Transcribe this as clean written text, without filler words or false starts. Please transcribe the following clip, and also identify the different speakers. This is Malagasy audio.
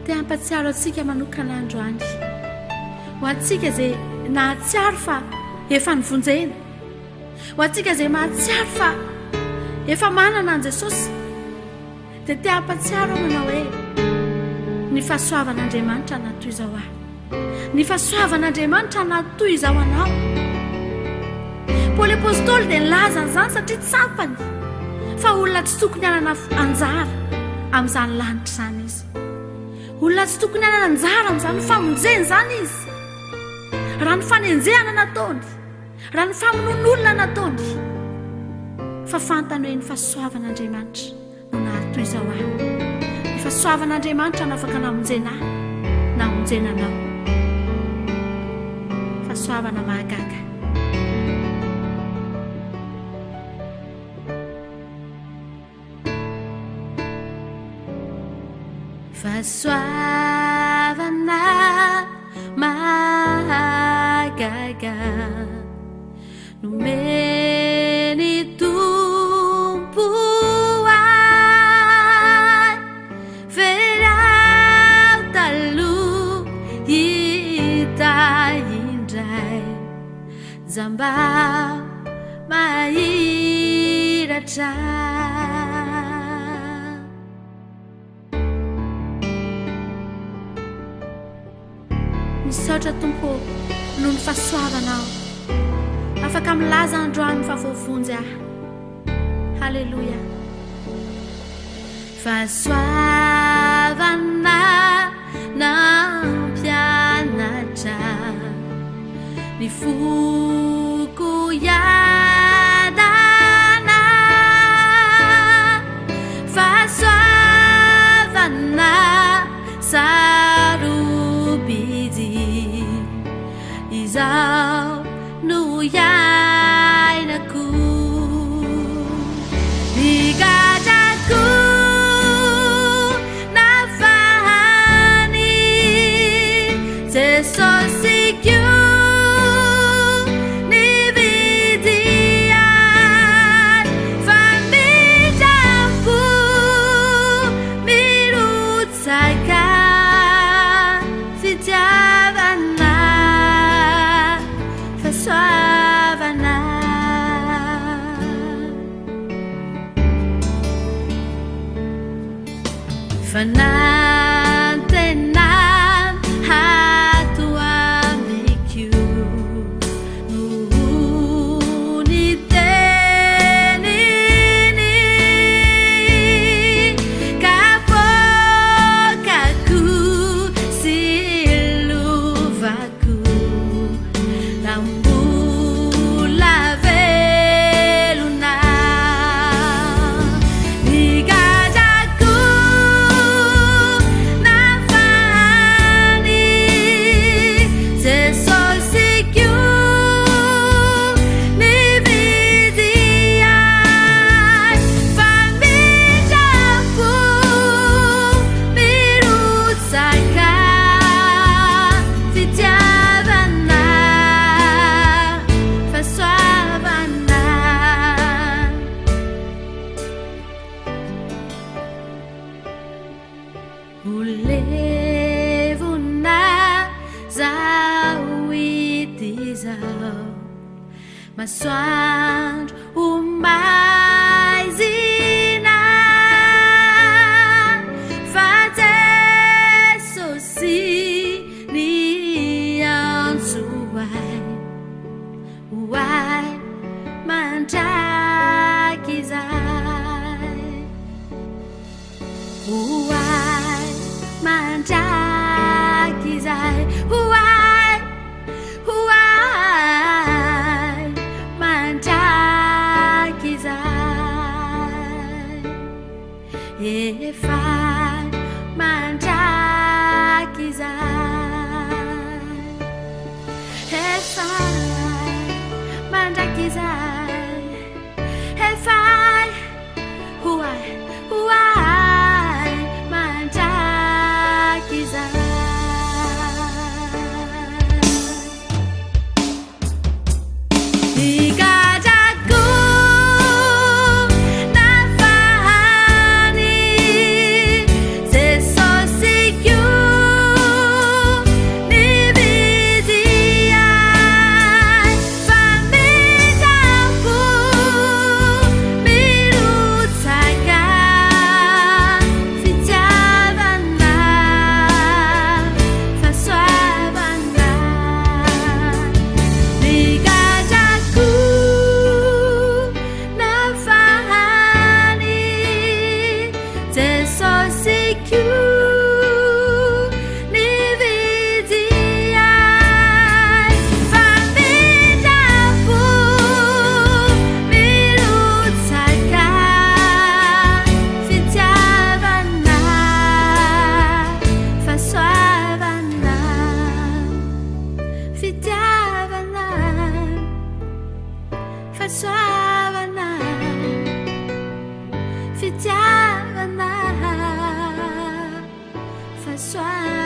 Speaker 1: te ampatsiaro atsika manokana androany ho atsika zay nahatsiaro fa efa nivonjena ho atsika zay mahatsiaro fa efa manana an Jesosy dia te ampatsiaro manao hoe ny fahasoavan'Andriamanitra natoy izao aho ny fahasoavan'Andriamanitra natoy izao anao. Paoly apôstôly dia nilaza an'izany satria tsampany fa olona tsy tokony hanana anjara amin'izany lanitra izany izy, olona tsy tokony hanana anjara amin'izany famonjeny izany izy. Raha ny fanenjehana nataony, raha ny famonon'olona nataony, fa fantany hoe ny fahasoavan'Andriamanitra no nahatoy izao aho. Ny fahasoavan'Andriamanitra no afaka namonjena ahy, namonjena anao. Fahasoavana mahagaga. Fahasoavana mahagaga nomeny Tompo ahy, velao taloha hita indray, zamba mahiratra. Misaotra Tompo noho ny fahasoavanao, afaka milaza androany fa voavonjy ahy. Halleluja. Fahasoavana nampianatra ny foko iadana, fahasoavana izao no iainako, higadrako na fahany Jesosy koa nividy ahy, fa midampo mirotsaka fitiavana fahasoavana. Fanantena hato amiko noho ny teniny, kapokako sy lovako lambola velona, higadrako na fahany Jesosy koa nividy ahy, fa midampo mirotsaka fitiavana fahasoavana. Ho levona zao ity izao, masoandro ho maizina, fa Jesosy niantso ahy, hoay mandraky izay, hoay mandraky izay, hoay mandraky izay, efa mandraky izay, efa mandraky izay, efa hoay mandraky izay. Higadrako na fahany fitiavana fa soa